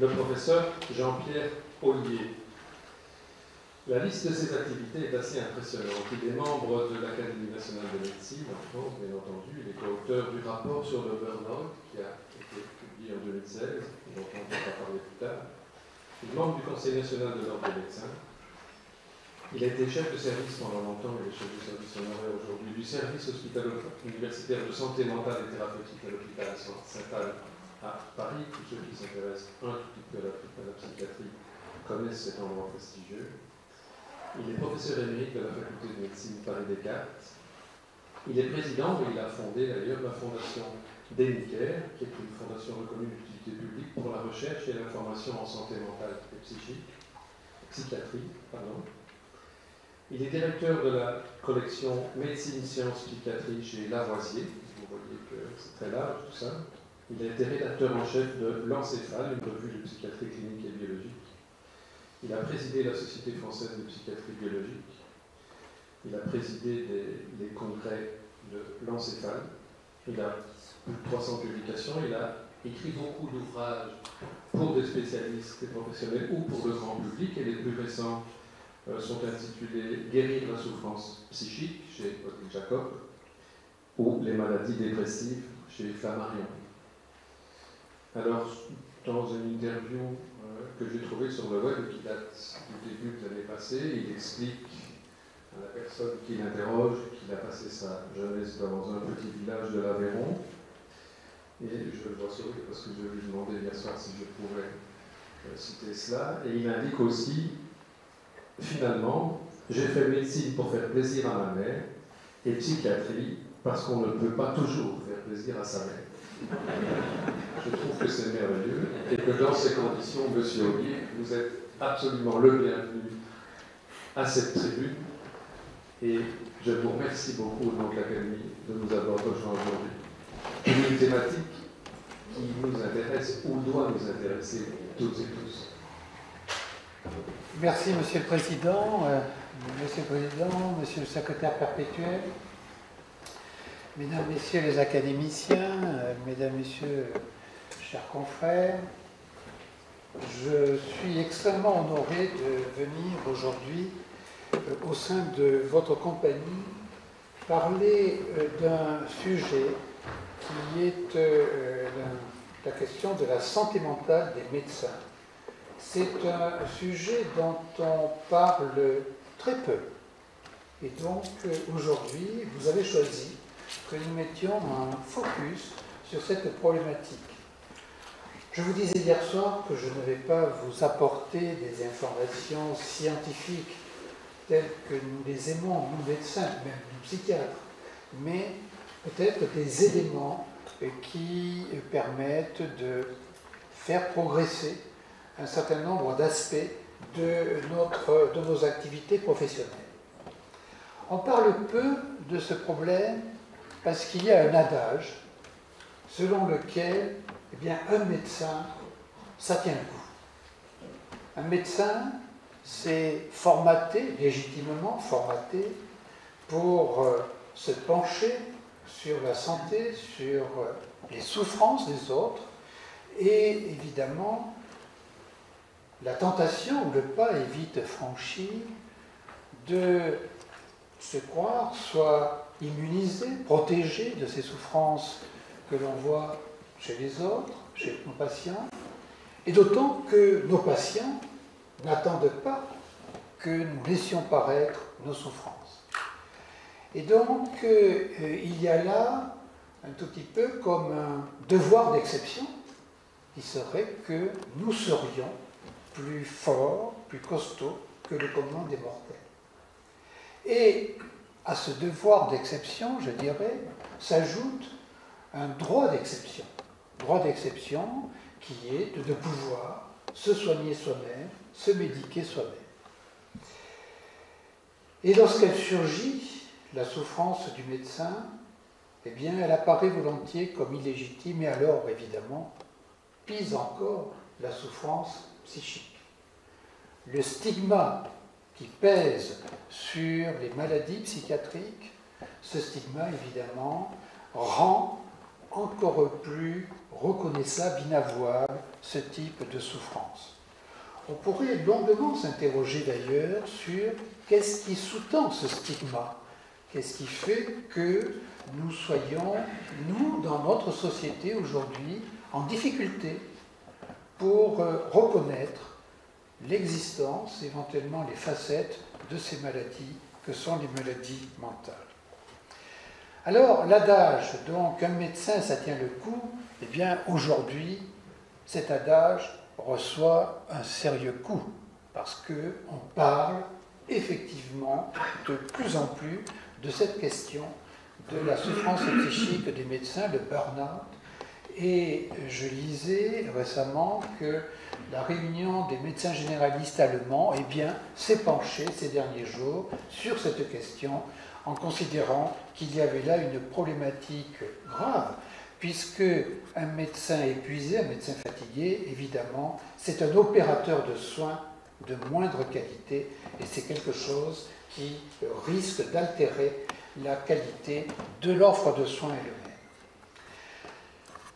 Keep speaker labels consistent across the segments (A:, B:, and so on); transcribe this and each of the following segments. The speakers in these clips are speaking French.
A: le professeur Jean-Pierre Ollier. La liste de ses activités est assez impressionnante. Il est membre de l'Académie nationale de médecine en France, bien entendu. Il est co-auteur du rapport sur le burn-out qui a été publié en 2016, dont on va parler plus tard. Il est membre du Conseil national de l'ordre des médecins. Il a été chef de service pendant longtemps, il est chef de service honoraire aujourd'hui, du service hospitalo-universitaire de santé mentale et thérapeutique à l'hôpital Saint-Anne à Paris. Tous ceux qui s'intéressent un tout petit peu à la psychiatrie connaissent cet endroit prestigieux. Il est professeur émérite de la faculté de médecine Paris-Descartes. Il est président, et il a fondé d'ailleurs la fondation Dénicare, qui est une fondation reconnue d'utilité publique pour la recherche et l'information en santé mentale et psychiatrie. Il est directeur de la collection Médecine, Sciences, Psychiatrie chez Lavoisier. Vous voyez que c'est très large tout ça. Il a été rédacteur en chef de L'Encéphale, une revue de psychiatrie clinique et biologique. Il a présidé la Société française de psychiatrie biologique. Il a présidé les congrès de L'Encéphale. Il a plus de 300 publications. Il a écrit beaucoup d'ouvrages pour des spécialistes et professionnels ou pour le grand public. Et les plus récents sont intitulés Guérir la souffrance psychique chez Odile Jacob ou Les maladies dépressives chez Flammarion. Alors, dans une interview que j'ai trouvée sur le web qui date du début de l'année passée, il explique à la personne qui l'interroge qu'il a passé sa jeunesse dans un petit village de l'Aveyron. Et je le vois sourire parce que je lui demandais hier soir si je pouvais citer cela. Et il indique aussi, finalement, j'ai fait médecine pour faire plaisir à ma mère et psychiatrie parce qu'on ne peut pas toujours faire plaisir à sa mère. Je trouve que c'est merveilleux et que dans ces conditions, Monsieur Ollier, vous êtes absolument le bienvenu à cette tribune et je vous remercie beaucoup au nom de l'Académie de nous avoir rejoints aujourd'hui. Une thématique qui nous intéresse ou doit nous intéresser toutes et tous.
B: Merci Monsieur le Président, Monsieur le Secrétaire perpétuel, Mesdames, Messieurs les académiciens, Mesdames, Messieurs, chers confrères, je suis extrêmement honoré de venir aujourd'hui au sein de votre compagnie parler d'un sujet qui est la question de la santé mentale des médecins. C'est un sujet dont on parle très peu. Et donc, aujourd'hui, vous avez choisi que nous mettions un focus sur cette problématique. Je vous disais hier soir que je ne vais pas vous apporter des informations scientifiques telles que nous les aimons, nous médecins, même nous psychiatres, mais peut-être des éléments qui permettent de faire progresser un certain nombre d'aspects de nos activités professionnelles. On parle peu de ce problème parce qu'il y a un adage selon lequel un médecin, ça tient le coup. Un médecin, c'est formaté, légitimement formaté, pour se pencher sur la santé, sur les souffrances des autres, et évidemment, la tentation ou le pas est vite franchi de se croire soit immunisé, protégé de ces souffrances que l'on voit chez les autres, chez nos patients, et d'autant que nos patients n'attendent pas que nous laissions paraître nos souffrances. Et donc, il y a là un tout petit peu comme un devoir d'exception qui serait que nous serions plus forts, plus costauds que le commun des mortels. Et à ce devoir d'exception, je dirais, s'ajoute un droit d'exception. Droit d'exception qui est de pouvoir se soigner soi-même, se médiquer soi-même. Et lorsqu'elle surgit, la souffrance du médecin, eh bien, elle apparaît volontiers comme illégitime, et alors, évidemment, pise encore la souffrance psychique. Le stigma qui pèse sur les maladies psychiatriques, ce stigma, évidemment, rend encore plus reconnaissable, inavouable, ce type de souffrance. On pourrait longuement s'interroger d'ailleurs sur qu'est-ce qui sous-tend ce stigma, qu'est-ce qui fait que nous soyons, nous, dans notre société aujourd'hui, en difficulté pour reconnaître l'existence, éventuellement les facettes de ces maladies que sont les maladies mentales. Alors, l'adage, donc, un médecin, ça tient le coup, eh bien, aujourd'hui, cet adage reçoit un sérieux coup, parce qu'on parle effectivement de plus en plus de cette question de la souffrance psychique des médecins, le burn-out. Et je lisais récemment que la réunion des médecins généralistes allemands eh bien, s'est penchée ces derniers jours sur cette question en considérant qu'il y avait là une problématique grave, puisque un médecin épuisé, un médecin fatigué, évidemment, c'est un opérateur de soins de moindre qualité et c'est quelque chose qui risque d'altérer la qualité de l'offre de soins elle-même.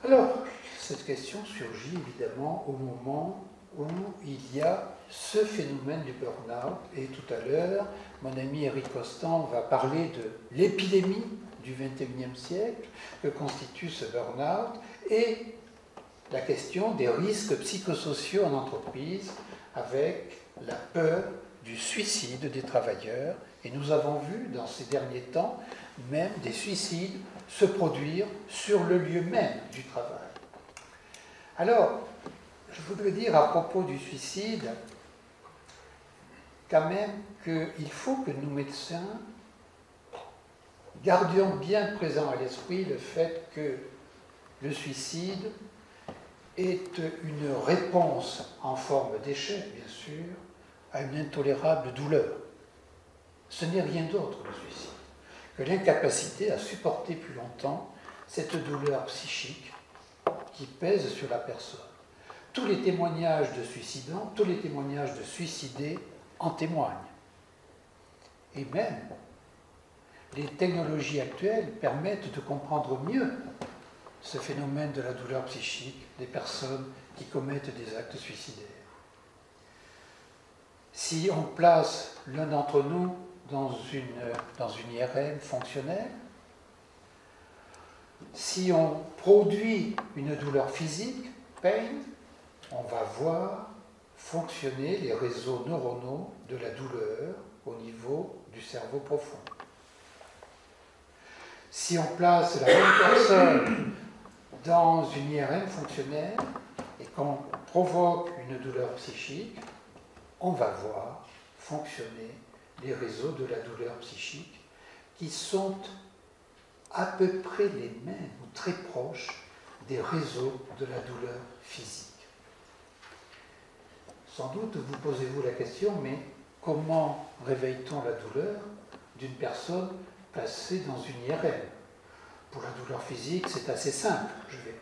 B: Alors, cette question surgit évidemment au moment où il y a ce phénomène du burn-out, et tout à l'heure, mon ami Eric Costan va parler de l'épidémie du XXIe siècle que constitue ce burn-out, et la question des risques psychosociaux en entreprise avec la peur du suicide des travailleurs, et nous avons vu dans ces derniers temps même des suicides se produire sur le lieu même du travail. Alors, je voudrais dire à propos du suicide, quand même qu'il faut que nous médecins gardions bien présent à l'esprit le fait que le suicide est une réponse en forme d'échec, bien sûr, à une intolérable douleur. Ce n'est rien d'autre, le suicide, que l'incapacité à supporter plus longtemps cette douleur psychique qui pèse sur la personne. Tous les témoignages de suicidants, tous les témoignages de suicidés en témoignent. Et même, les technologies actuelles permettent de comprendre mieux ce phénomène de la douleur psychique des personnes qui commettent des actes suicidaires. Si on place l'un d'entre nous dans une IRM fonctionnelle, si on produit une douleur physique, pain, on va voir fonctionner les réseaux neuronaux de la douleur au niveau du cerveau profond. Si on place la même personne dans une IRM fonctionnelle et qu'on provoque une douleur psychique, on va voir fonctionner les réseaux de la douleur psychique qui sont à peu près les mêmes ou très proches des réseaux de la douleur physique. Sans doute vous posez-vous la question, mais comment réveille-t-on la douleur d'une personne placée dans une IRM? Pour la douleur physique, c'est assez simple. Je vais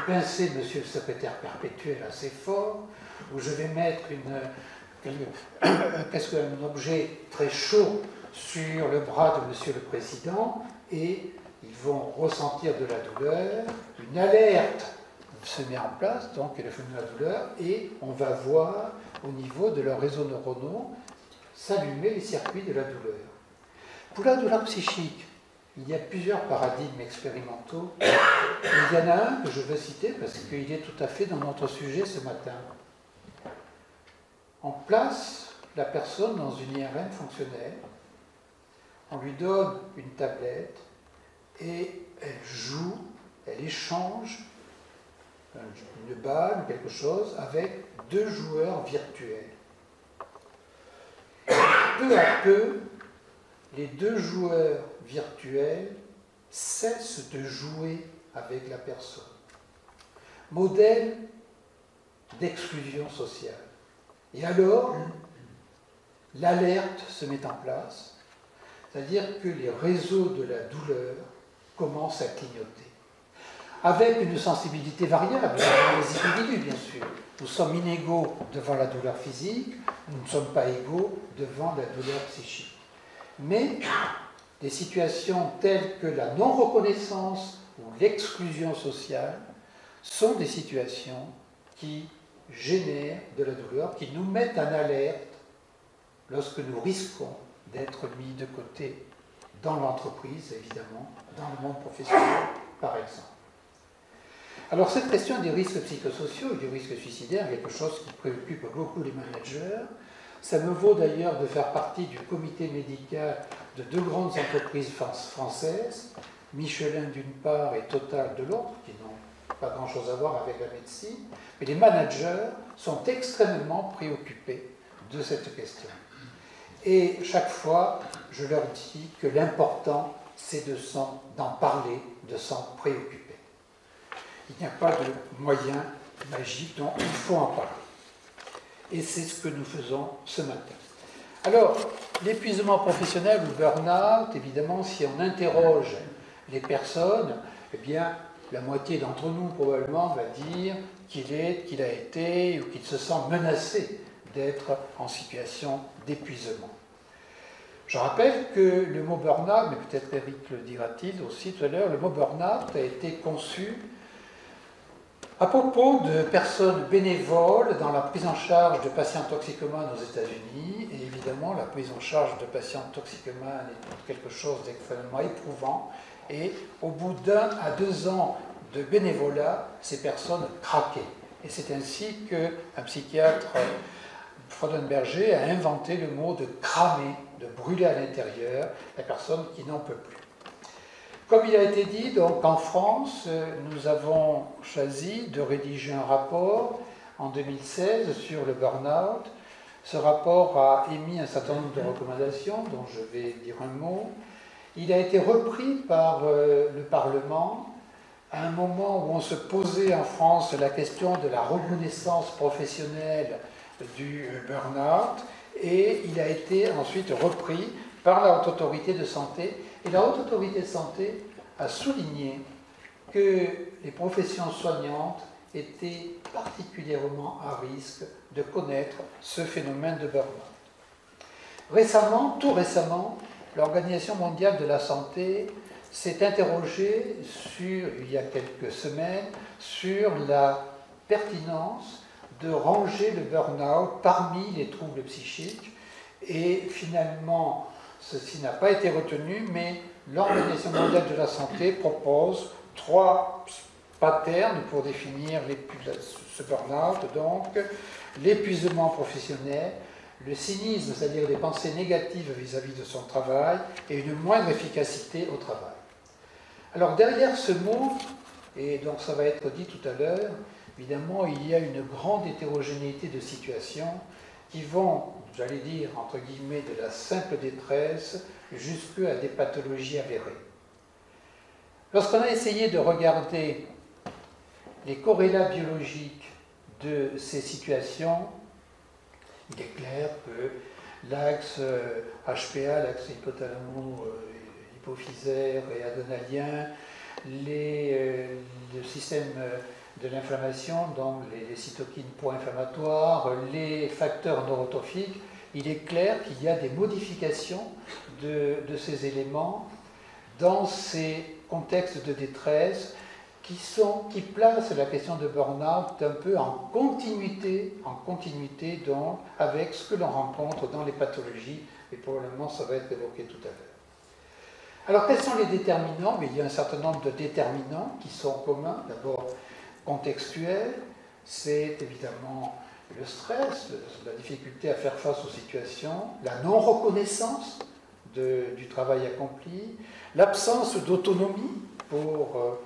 B: pincer monsieur le secrétaire perpétuel assez fort, ou je vais mettre un objet très chaud sur le bras de monsieur le président, et ils vont ressentir de la douleur, une alerte se met en place, donc le phénomène de la douleur, et on va voir au niveau de leurs réseaux neuronaux s'allumer les circuits de la douleur. Pour la douleur psychique, il y a plusieurs paradigmes expérimentaux. Il y en a un que je veux citer parce qu'il est tout à fait dans notre sujet ce matin. On place la personne dans une IRM fonctionnelle, on lui donne une tablette et elle joue, elle échange une balle ou quelque chose avec deux joueurs virtuels. Peu à peu, les deux joueurs virtuels cessent de jouer avec la personne. Modèle d'exclusion sociale. Et alors, l'alerte se met en place, c'est-à-dire que les réseaux de la douleur commencent à clignoter. Avec une sensibilité variable dans les individus, bien sûr. Nous sommes inégaux devant la douleur physique, nous ne sommes pas égaux devant la douleur psychique. Mais des situations telles que la non-reconnaissance ou l'exclusion sociale sont des situations qui génèrent de la douleur, qui nous mettent en alerte lorsque nous risquons d'être mis de côté dans l'entreprise, évidemment, dans le monde professionnel, par exemple. Alors cette question des risques psychosociaux et du risque suicidaire est quelque chose qui préoccupe beaucoup les managers. Ça me vaut d'ailleurs de faire partie du comité médical de deux grandes entreprises françaises, Michelin d'une part et Total de l'autre, qui n'ont pas grand-chose à voir avec la médecine, mais les managers sont extrêmement préoccupés de cette question. Et chaque fois, je leur dis que l'important, c'est d'en parler, de s'en préoccuper. Il n'y a pas de moyen magique, donc il faut en parler. Et c'est ce que nous faisons ce matin. Alors, l'épuisement professionnel ou burn-out, évidemment, si on interroge les personnes, eh bien, la moitié d'entre nous, probablement, va dire qu'il a été ou qu'il se sent menacé d'être en situation d'épuisement. Je rappelle que le mot burn-out, mais peut-être Eric le dira-t-il aussi tout à l'heure, le mot burn-out a été conçu à propos de personnes bénévoles dans la prise en charge de patients toxicomanes aux États-Unis. Et évidemment, la prise en charge de patients toxicomanes est quelque chose d'extrêmement éprouvant. Et au bout d'1 à 2 ans de bénévolat, ces personnes craquaient. Et c'est ainsi qu'un psychiatre, Fraudenberger, a inventé le mot de cramer, de brûler à l'intérieur, la personne qui n'en peut plus. Comme il a été dit, donc en France, nous avons choisi de rédiger un rapport en 2016 sur le burn-out. Ce rapport a émis un certain nombre de recommandations, dont je vais dire un mot. Il a été repris par le Parlement à un moment où on se posait en France la question de la reconnaissance professionnelle du burn-out, et il a été ensuite repris par la Haute Autorité de Santé. Et la Haute Autorité de Santé a souligné que les professions soignantes étaient particulièrement à risque de connaître ce phénomène de burn-out. Récemment, tout récemment, l'Organisation mondiale de la santé s'est interrogée il y a quelques semaines sur la pertinence de ranger le burn-out parmi les troubles psychiques, et finalement ceci n'a pas été retenu, mais l'Organisation mondiale de la santé propose 3 patterns pour définir ce burn-out, donc l'épuisement professionnel, le cynisme, c'est-à-dire des pensées négatives vis-à-vis de son travail, et une moindre efficacité au travail. Alors derrière ce mot, et donc ça va être dit tout à l'heure, évidemment il y a une grande hétérogénéité de situations qui vont, j'allais dire, entre guillemets, de la simple détresse jusqu'à des pathologies avérées. Lorsqu'on a essayé de regarder les corrélats biologiques de ces situations, il est clair que l'axe HPA, l'axe hypothalamo-hypophysaire et adrénalien, le système de l'inflammation, donc les cytokines pro-inflammatoires, les facteurs neurotrophiques, il est clair qu'il y a des modifications de ces éléments dans ces contextes de détresse qui placent la question de burn-out un peu en continuité donc, avec ce que l'on rencontre dans les pathologies, et probablement ça va être évoqué tout à l'heure. Alors quels sont les déterminants? Mais il y a un certain nombre de déterminants qui sont communs. D'abord, contextuel, c'est évidemment le stress, la difficulté à faire face aux situations, la non-reconnaissance du travail accompli, l'absence d'autonomie pour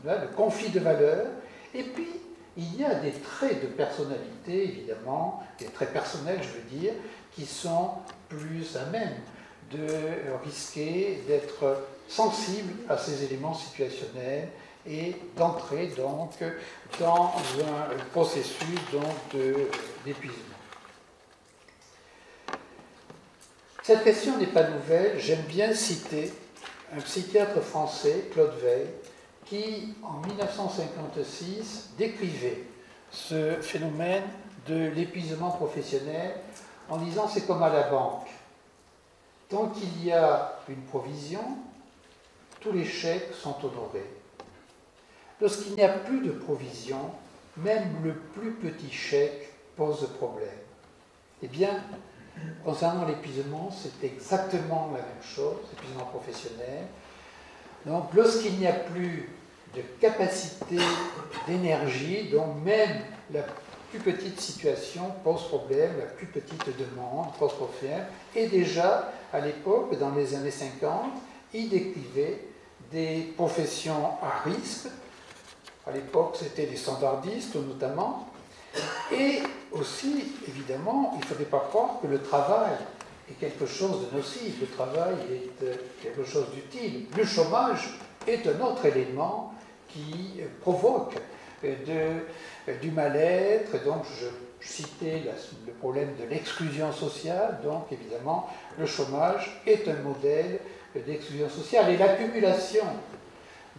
B: le conflit de valeurs, et puis il y a des traits de personnalité, évidemment, des traits personnels, je veux dire, qui sont plus à même de risquer d'être sensibles à ces éléments situationnels et d'entrer donc dans un processus d'épuisement. Cette question n'est pas nouvelle. J'aime bien citer un psychiatre français, Claude Weil, qui en 1956 décrivait ce phénomène de l'épuisement professionnel en disant c'est comme à la banque. Tant qu'il y a une provision, tous les chèques sont honorés. Lorsqu'il n'y a plus de provision, même le plus petit chèque pose problème. Eh bien, concernant l'épuisement, c'est exactement la même chose, l'épuisement professionnel. Donc, lorsqu'il n'y a plus de capacité d'énergie, donc même la plus petite situation pose problème, la plus petite demande pose problème. Et déjà, à l'époque, dans les années 50, il décrivait des professions à risque. À l'époque, c'était les standardistes notamment. Et aussi, évidemment, il ne fallait pas croire que le travail est quelque chose de nocif, le travail est quelque chose d'utile. Le chômage est un autre élément qui provoque du mal-être. Donc, je citais le problème de l'exclusion sociale. Donc, évidemment, le chômage est un modèle d'exclusion sociale. Et l'accumulation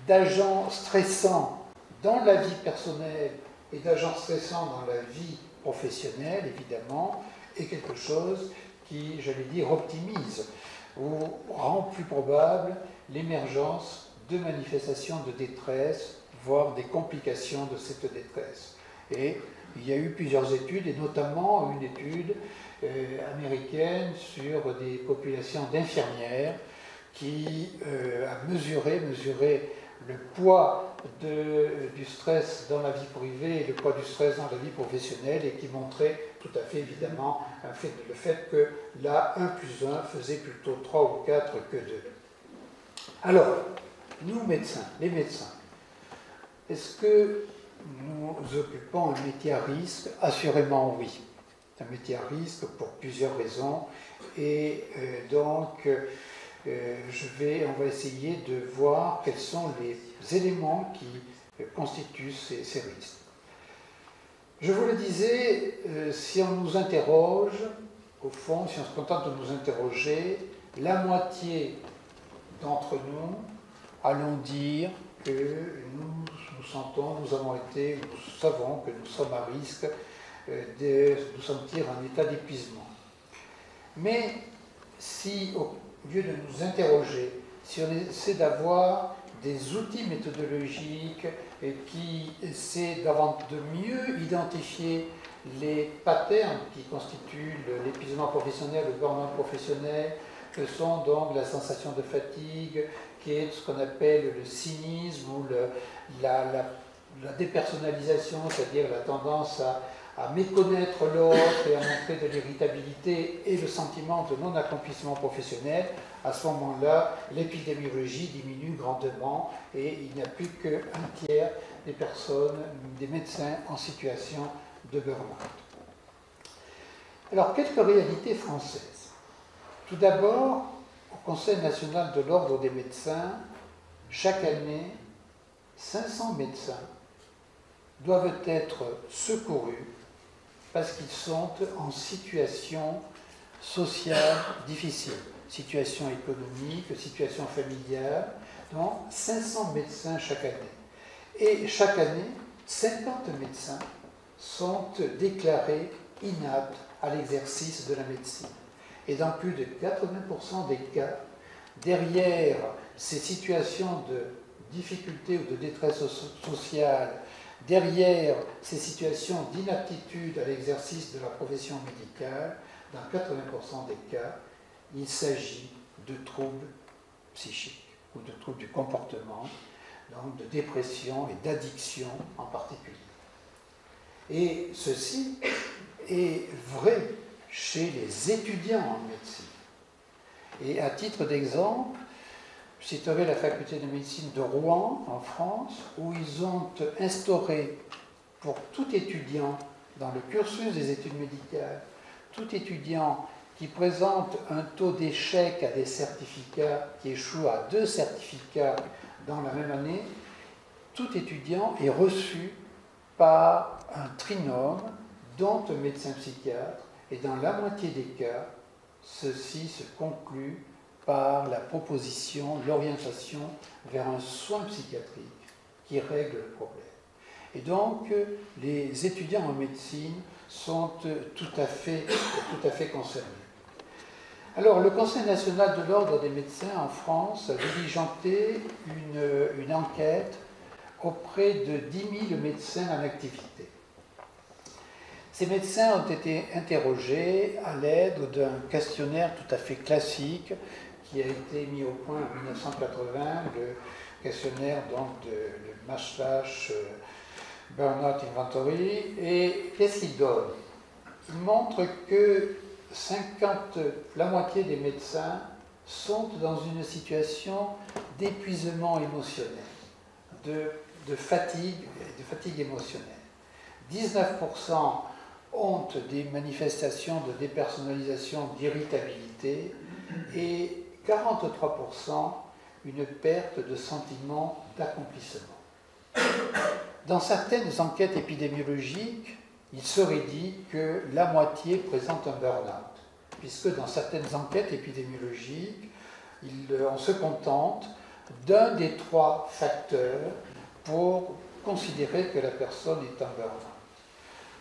B: d'agents stressants dans la vie personnelle et d'agents stressants dans la vie professionnelle, évidemment, est quelque chose qui, j'allais dire, optimise ou rend plus probable l'émergence de manifestations de détresse, voire des complications de cette détresse. Et il y a eu plusieurs études, et notamment une étude américaine sur des populations d'infirmières qui a mesuré le poids du stress dans la vie privée et le poids du stress dans la vie professionnelle, et qui montrait tout à fait évidemment le fait que là, 1 plus 1 faisait plutôt 3 ou 4 que 2. Alors, nous médecins, les médecins, est-ce que nous occupons un métier à risque? Assurément oui. C'est un métier à risque pour plusieurs raisons, et donc on va essayer de voir quels sont les éléments qui constituent ces risques. Je vous le disais, si on nous interroge, au fond, si on se contente de nous interroger, la moitié d'entre nous allons dire que nous sentons, nous avons été, nous savons que nous sommes à risque de nous sentir en état d'épuisement. Mais si, au lieu de nous interroger, si on essaie d'avoir des outils méthodologiques qui essaient de mieux identifier les patterns qui constituent l'épuisement professionnel, le burn-out professionnel, que sont donc la sensation de fatigue, qui est ce qu'on appelle le cynisme ou la dépersonnalisation, c'est-à-dire la tendance à méconnaître l'autre et à montrer de l'irritabilité et le sentiment de non-accomplissement professionnel. À ce moment-là, l'épidémiologie diminue grandement et il n'y a plus qu'un tiers des personnes, des médecins en situation de burn-out. Alors, quelques réalités françaises. Tout d'abord, au Conseil national de l'ordre des médecins, chaque année, 500 médecins doivent être secourus parce qu'ils sont en situation sociale difficile, situation économique, situation familiale. Donc 500 médecins chaque année. Et chaque année, 50 médecins sont déclarés inaptes à l'exercice de la médecine. Et dans plus de 80% des cas, derrière ces situations de difficulté ou de détresse sociale, derrière ces situations d'inaptitude à l'exercice de la profession médicale, dans 80% des cas, il s'agit de troubles psychiques ou de troubles du comportement, donc de dépression et d'addiction en particulier. Et ceci est vrai chez les étudiants en médecine. Et à titre d'exemple, je citerai la faculté de médecine de Rouen, en France, où ils ont instauré pour tout étudiant dans le cursus des études médicales, tout étudiant qui présente un taux d'échec à des certificats, qui échoue à 2 certificats dans la même année, tout étudiant est reçu par un trinôme, dont un médecin psychiatre, et dans la moitié des cas, ceci se conclut par la proposition, l'orientation vers un soin psychiatrique qui règle le problème. Et donc, les étudiants en médecine sont tout à fait concernés. Alors, le Conseil national de l'ordre des médecins en France a diligenté une enquête auprès de 10 000 médecins en activité. Ces médecins ont été interrogés à l'aide d'un questionnaire tout à fait classique qui a été mis au point en 1980, le questionnaire donc de Maslach Burnout Inventory. Et qu'est-ce qu'il donne? Il montre que la moitié des médecins sont dans une situation d'épuisement émotionnel, de fatigue émotionnelle. 19% ont des manifestations de dépersonnalisation, d'irritabilité, et 43% une perte de sentiment d'accomplissement. Dans certaines enquêtes épidémiologiques, il serait dit que la moitié présente un burn-out, puisque dans certaines enquêtes épidémiologiques, on se contente d'un des 3 facteurs pour considérer que la personne est en burn-out.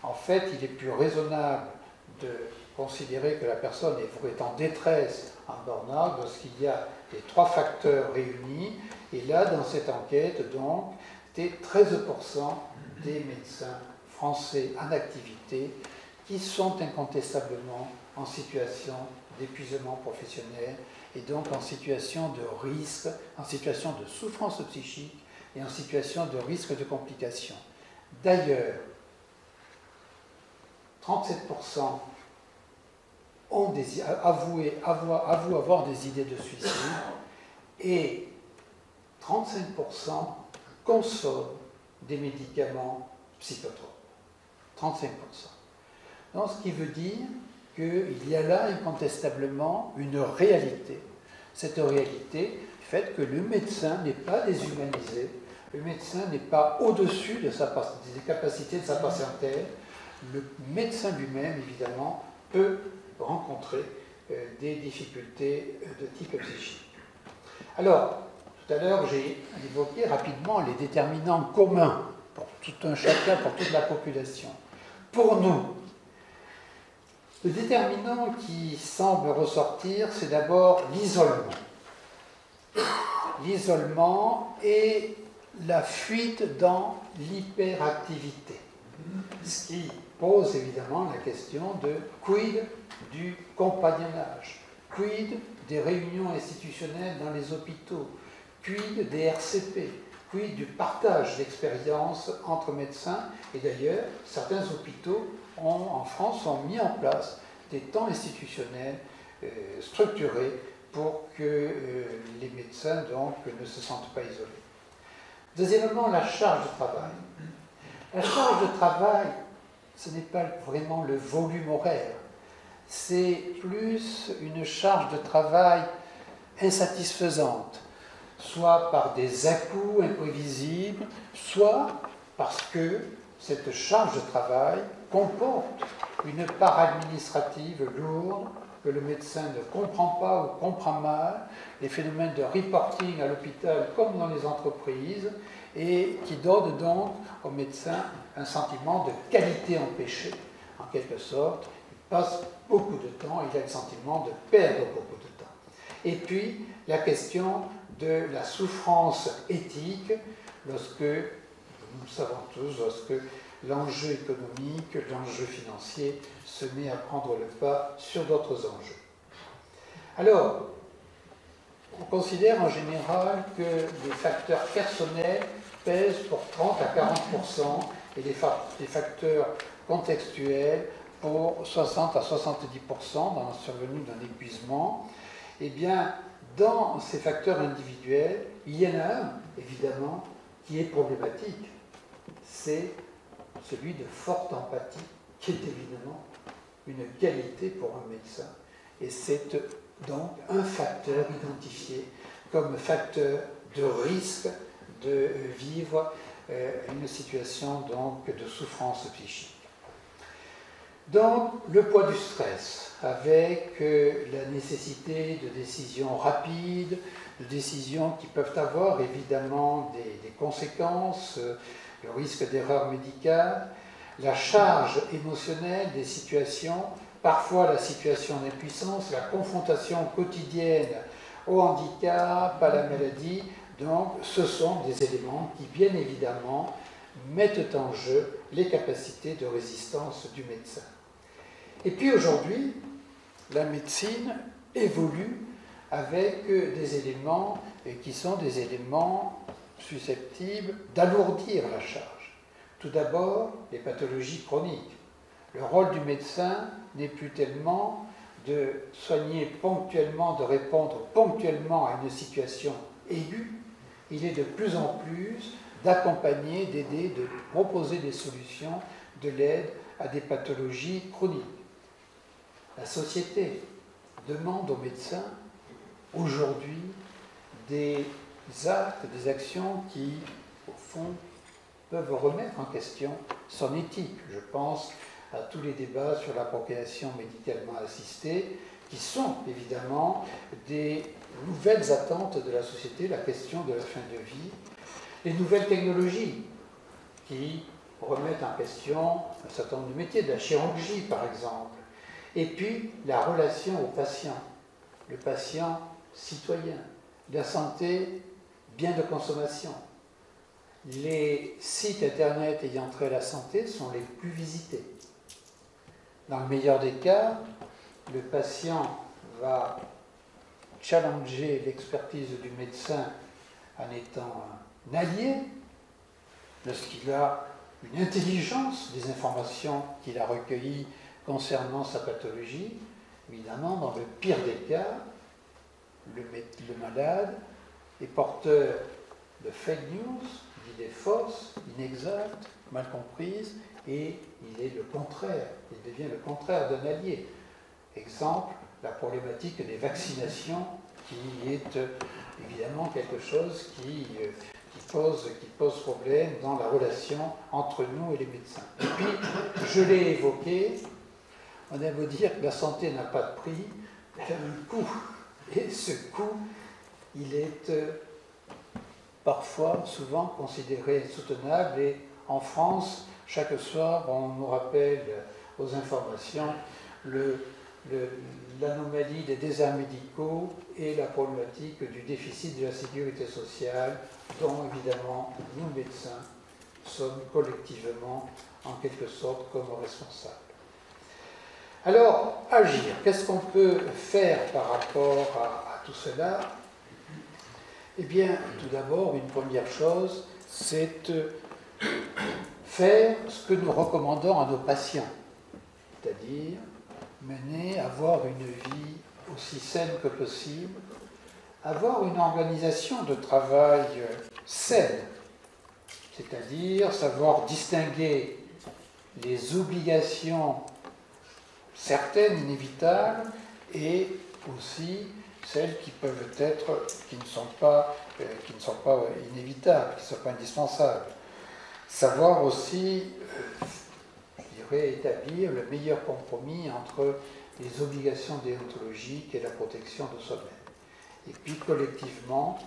B: En fait, il est plus raisonnable de considérer que la personne est en détresse en burn-out lorsqu'il y a les 3 facteurs réunis. Et là, dans cette enquête, donc, c'était 13% des médecins français en activité qui sont incontestablement en situation d'épuisement professionnel et donc en situation de risque, en situation de souffrance psychique et en situation de risque de complications. D'ailleurs, 37% avouent avoir des idées de suicide et 35% consomment des médicaments psychotropes. 35%. Donc, ce qui veut dire qu'il y a là incontestablement une réalité. Cette réalité du fait que le médecin n'est pas déshumanisé, le médecin n'est pas au-dessus des capacités de sa patientèle. Le médecin lui-même, évidemment, peut rencontrer des difficultés de type psychique. Alors, tout à l'heure, j'ai évoqué rapidement les déterminants communs pour tout un chacun, pour toute la population. Pour nous, le déterminant qui semble ressortir, c'est d'abord l'isolement. L'isolement et la fuite dans l'hyperactivité. Ce qui pose évidemment la question de quid du compagnonnage, quid des réunions institutionnelles dans les hôpitaux, quid des RCP, quid du partage d'expériences entre médecins. Et d'ailleurs, certains hôpitaux en France ont mis en place des temps institutionnels structurés pour que les médecins donc, ne se sentent pas isolés. Deuxièmement, la charge de travail. La charge de travail, ce n'est pas vraiment le volume horaire, c'est plus une charge de travail insatisfaisante, soit par des à-coups imprévisibles, soit parce que cette charge de travail comporte une part administrative lourde que le médecin ne comprend pas ou comprend mal, les phénomènes de reporting à l'hôpital comme dans les entreprises, et qui donne donc au médecin un sentiment de qualité empêchée, en quelque sorte. Il passe beaucoup de temps, il a le sentiment de perdre beaucoup de temps. Et puis, la question de la souffrance éthique, lorsque, nous le savons tous, lorsque l'enjeu économique, l'enjeu financier se met à prendre le pas sur d'autres enjeux. Alors, on considère en général que les facteurs personnels pèsent pour 30 à 40% et les facteurs contextuels pour 60 à 70% dans la survenue d'un épuisement. Eh bien, dans ces facteurs individuels, il y en a un, évidemment, qui est problématique. C'est celui de forte empathie, qui est évidemment une qualité pour un médecin. Et c'est donc un facteur identifié comme facteur de risque de vivre une situation donc, de souffrance psychique. Donc, le poids du stress, avec la nécessité de décisions rapides, de décisions qui peuvent avoir évidemment des conséquences, le risque d'erreur médicale, la charge émotionnelle des situations, parfois la situation d'impuissance, la confrontation quotidienne au handicap, à la maladie, Donc, ce sont des éléments qui, bien évidemment, mettent en jeu les capacités de résistance du médecin. Et puis aujourd'hui, la médecine évolue avec des éléments qui sont des éléments susceptibles d'alourdir la charge. Tout d'abord, les pathologies chroniques. Le rôle du médecin n'est plus tellement de soigner ponctuellement, de répondre ponctuellement à une situation aiguë. Il est de plus en plus d'accompagner, d'aider, de proposer des solutions, de l'aide à des pathologies chroniques. La société demande aux médecins aujourd'hui des actes, des actions qui, au fond, peuvent remettre en question son éthique. Je pense à tous les débats sur la procréation médicalement assistée, qui sont évidemment des nouvelles attentes de la société, la question de la fin de vie, les nouvelles technologies qui remettent en question un certain nombre de métiers, de la chirurgie par exemple, et puis la relation au patient, le patient citoyen, la santé, bien de consommation. Les sites internet ayant trait à la santé sont les plus visités. Dans le meilleur des cas, le patient va challenger l'expertise du médecin en étant un allié, lorsqu'il a une intelligence des informations qu'il a recueillies concernant sa pathologie. Évidemment, dans le pire des cas, le malade est porteur de fake news, d'idées fausses, inexactes, mal comprises, et il est le contraire, il devient le contraire d'un allié. Exemple, la problématique des vaccinations, qui est évidemment quelque chose qui pose problème dans la relation entre nous et les médecins. Et puis, je l'ai évoqué, on aime vous dire que la santé n'a pas de prix, elle a un coût. Et ce coût, il est parfois, souvent considéré insoutenable. Et en France, chaque soir, on nous rappelle aux informations l'anomalie des déserts médicaux et la problématique du déficit de la sécurité sociale, dont évidemment nous médecins sommes collectivement en quelque sorte comme responsables. Alors, agir, qu'est-ce qu'on peut faire par rapport à tout cela? Eh bien, tout d'abord, une première chose, c'est faire ce que nous recommandons à nos patients, c'est-à-dire avoir une vie aussi saine que possible, avoir une organisation de travail saine, c'est-à-dire savoir distinguer les obligations certaines inévitables et aussi celles qui peuvent être, qui ne sont pas inévitables, qui ne sont pas indispensables. Savoir aussi, établir le meilleur compromis entre les obligations déontologiques et la protection de soi-même. Et puis collectivement,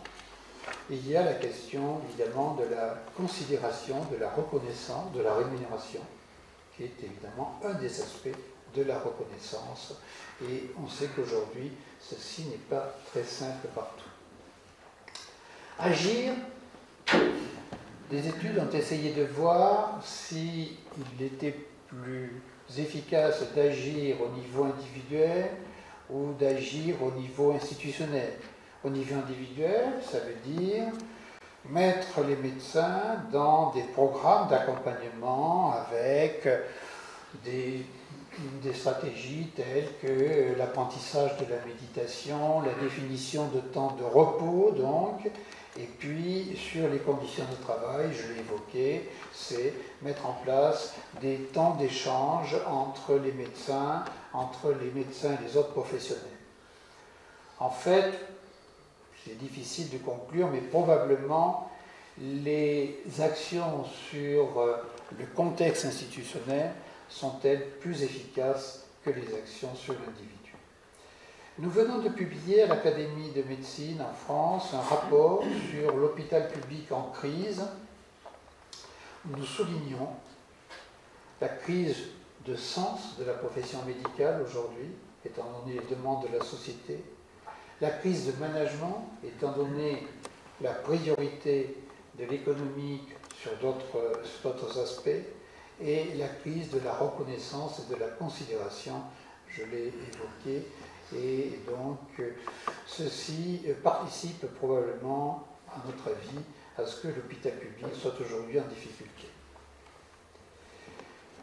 B: il y a la question évidemment de la considération, de la reconnaissance, de la rémunération, qui est évidemment un des aspects de la reconnaissance. Et on sait qu'aujourd'hui, ceci n'est pas très simple partout. Agir. Des études ont essayé de voir s'il était plus efficace d'agir au niveau individuel ou d'agir au niveau institutionnel. Au niveau individuel, ça veut dire mettre les médecins dans des programmes d'accompagnement avec des stratégies telles que l'apprentissage de la méditation, la définition de temps de repos, donc, et puis sur les conditions de travail, je l'ai évoqué, c'est mettre en place des temps d'échange entre les médecins et les autres professionnels. En fait, c'est difficile de conclure, mais probablement les actions sur le contexte institutionnel sont-elles plus efficaces que les actions sur l'individu. Nous venons de publier à l'Académie de médecine en France un rapport sur l'hôpital public en crise, où nous soulignons la crise de sens de la profession médicale aujourd'hui, étant donné les demandes de la société, la crise de management, étant donné la priorité de l'économique sur d'autres aspects et la crise de la reconnaissance et de la considération, je l'ai évoqué, et donc ceci participe probablement, à notre avis, à ce que l'hôpital public soit aujourd'hui en difficulté.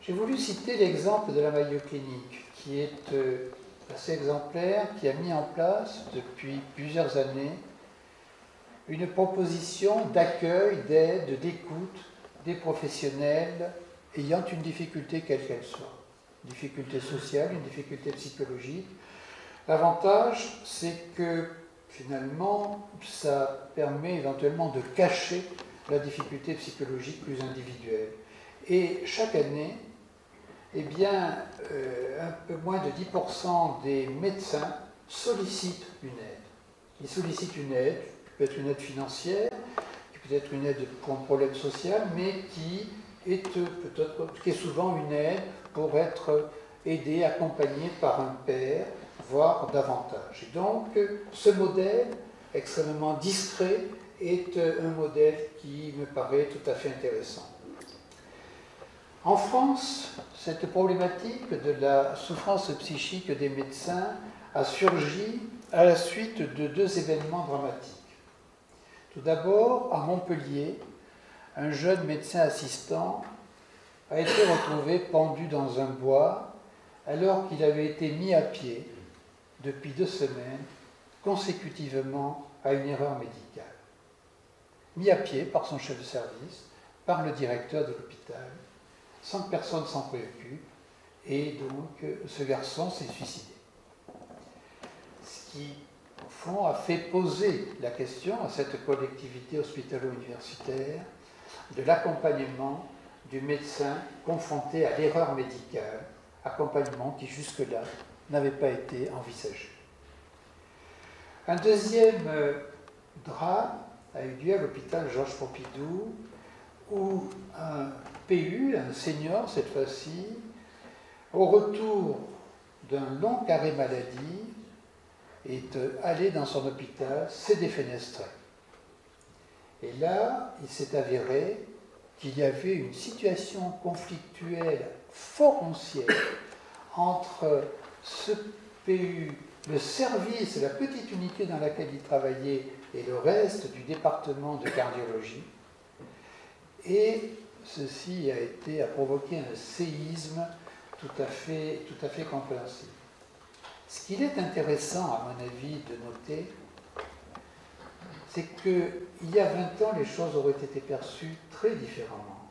B: J'ai voulu citer l'exemple de la Mayo Clinique, qui est assez exemplaire, qui a mis en place depuis plusieurs années une proposition d'accueil, d'aide, d'écoute des professionnels ayant une difficulté quelle qu'elle soit. Une difficulté sociale, une difficulté psychologique. L'avantage, c'est que finalement, ça permet éventuellement de cacher la difficulté psychologique plus individuelle. Et chaque année, eh bien, un peu moins de 10% des médecins sollicitent une aide. Ils sollicitent une aide, qui peut être une aide financière, qui peut être une aide pour un problème social, mais qui est souvent une aide pour être aidé, accompagné par un père, voire davantage. Et donc, ce modèle extrêmement discret est un modèle qui me paraît tout à fait intéressant. En France, cette problématique de la souffrance psychique des médecins a surgi à la suite de deux événements dramatiques. Tout d'abord, à Montpellier, un jeune médecin assistant a été retrouvé pendu dans un bois alors qu'il avait été mis à pied depuis 2 semaines consécutivement à une erreur médicale. Mis à pied par son chef de service, par le directeur de l'hôpital, sans que personne s'en préoccupe, et donc ce garçon s'est suicidé. Ce qui, au fond, a fait poser la question à cette collectivité hospitalo-universitaire de l'accompagnement du médecin confronté à l'erreur médicale, accompagnement qui jusque-là n'avait pas été envisagé. Un deuxième drame a eu lieu à l'hôpital Georges Pompidou, où un PU, un senior cette fois-ci, au retour d'un long arrêt maladie, est allé dans son hôpital, s'est défenestré. Et là, il s'est avéré qu'il y avait une situation conflictuelle foncière entre ce PU, le service, la petite unité dans laquelle il travaillait, et le reste du département de cardiologie. Et ceci a provoqué un séisme tout à fait compréhensible. Ce qu'il est intéressant, à mon avis, de noter, c'est qu'il y a 20 ans, les choses auraient été perçues très différemment.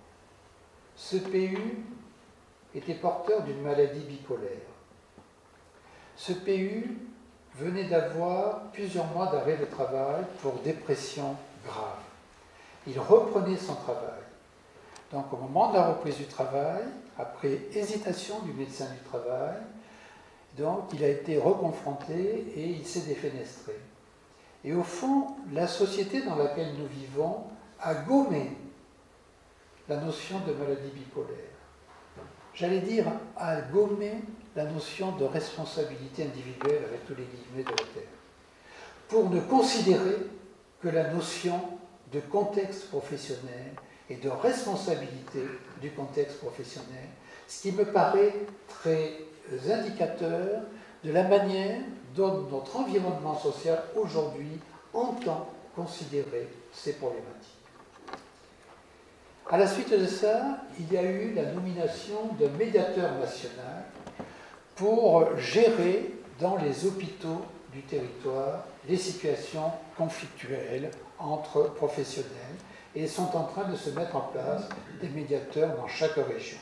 B: Ce PU était porteur d'une maladie bipolaire. Ce PU venait d'avoir plusieurs mois d'arrêt de travail pour dépression grave. Il reprenait son travail. Donc au moment de la reprise du travail, après hésitation du médecin du travail, donc il a été reconfronté et il s'est défenestré. Et au fond, la société dans laquelle nous vivons a gommé la notion de maladie bipolaire. J'allais dire, a gommé la notion de responsabilité individuelle, avec tous les guillemets de la terre, pour ne considérer que la notion de contexte professionnel et de responsabilité du contexte professionnel, ce qui me paraît très indicateur de la manière dont notre environnement social aujourd'hui entend considérer ces problématiques. À la suite de ça, il y a eu la nomination d'un médiateur national pour gérer dans les hôpitaux du territoire les situations conflictuelles entre professionnels, et sont en train de se mettre en place des médiateurs dans chaque région.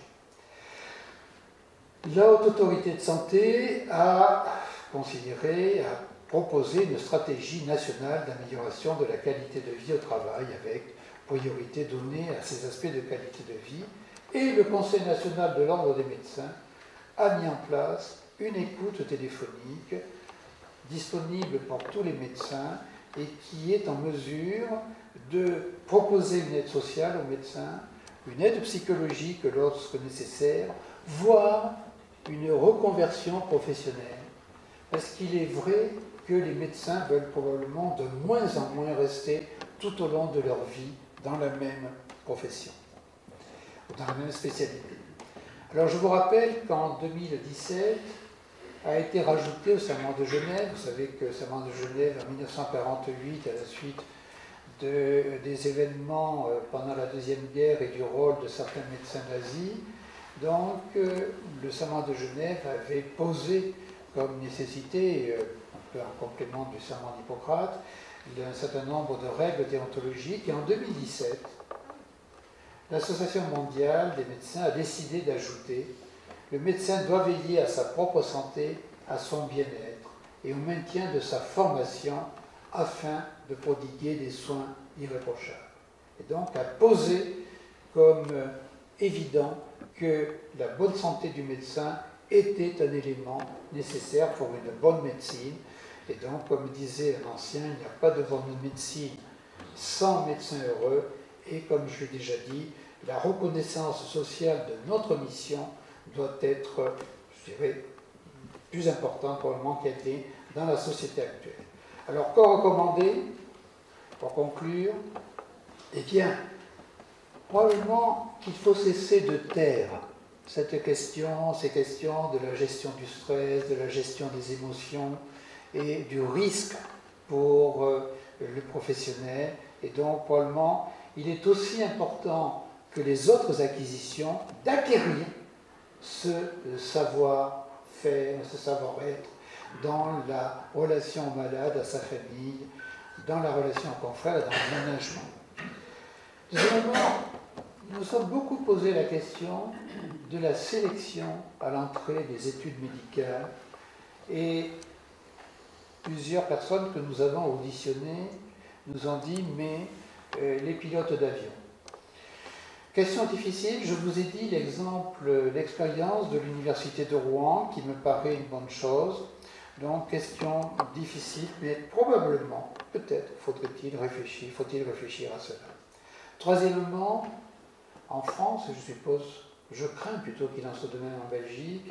B: La Haute Autorité de Santé a considéré, a proposé une stratégie nationale d'amélioration de la qualité de vie au travail, avec priorité donnée à ces aspects de qualité de vie, et le Conseil national de l'ordre des médecins a mis en place une écoute téléphonique disponible pour tous les médecins et qui est en mesure de proposer une aide sociale aux médecins, une aide psychologique lorsque nécessaire, voire une reconversion professionnelle. Parce qu'il est vrai que les médecins veulent probablement de moins en moins rester tout au long de leur vie dans la même profession, ou dans la même spécialité. Alors je vous rappelle qu'en 2017 a été rajouté au serment de Genève, vous savez que le serment de Genève en 1948, à la suite des événements pendant la Deuxième Guerre et du rôle de certains médecins nazis, donc le serment de Genève avait posé comme nécessité, un peu en complément du serment d'Hippocrate, un certain nombre de règles déontologiques. Et en 2017, l'Association mondiale des médecins a décidé d'ajouter « Le médecin doit veiller à sa propre santé, à son bien-être et au maintien de sa formation afin de prodiguer des soins irréprochables. » Et donc a posé comme évident que la bonne santé du médecin était un élément nécessaire pour une bonne médecine. Et donc, comme disait un ancien, il n'y a pas de bonne médecine sans médecin heureux. Et comme je l'ai déjà dit, la reconnaissance sociale de notre mission doit être, je dirais, plus importante probablement qu'elle est dans la société actuelle. Alors, qu'en recommander, pour conclure? Eh bien, probablement qu'il faut cesser de taire ces questions de la gestion du stress, de la gestion des émotions et du risque pour le professionnel. Et donc, probablement, il est aussi important que les autres acquisitions d'acquérir ce savoir-faire, ce savoir-être dans la relation au malade, à sa famille, dans la relation au confrère et dans le management. Deuxièmement, nous sommes beaucoup posé la question de la sélection à l'entrée des études médicales et plusieurs personnes que nous avons auditionnées nous ont dit « mais les pilotes d'avion ». Question difficile, je vous ai dit l'expérience de l'université de Rouen qui me paraît une bonne chose. Donc question difficile, mais probablement, peut-être faut-il réfléchir à cela. Troisièmement, en France, je suppose, je crains plutôt qu'il en soit de même en Belgique,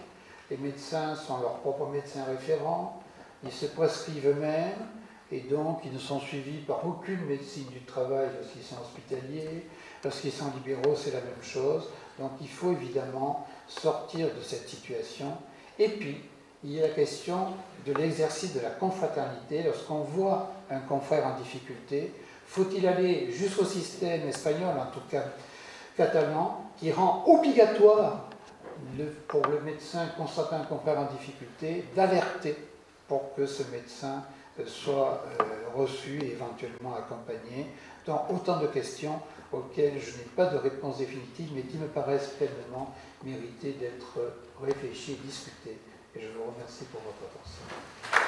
B: les médecins sont leurs propres médecins référents, ils se prescrivent eux-mêmes, et donc ils ne sont suivis par aucune médecine du travail lorsqu'ils sont hospitaliers, lorsqu'ils sont libéraux, c'est la même chose. Donc il faut évidemment sortir de cette situation. Et puis, il y a la question de l'exercice de la confraternité. Lorsqu'on voit un confrère en difficulté, faut-il aller jusqu'au système espagnol, en tout cas catalan, qui rend obligatoire pour le médecin constatant un confrère en difficulté d'alerter pour que ce médecin soit reçu et éventuellement accompagné. Donc autant de questions auxquelles je n'ai pas de réponse définitive, mais qui me paraissent pleinement mériter d'être réfléchies et discutées. Et je vous remercie pour votre attention.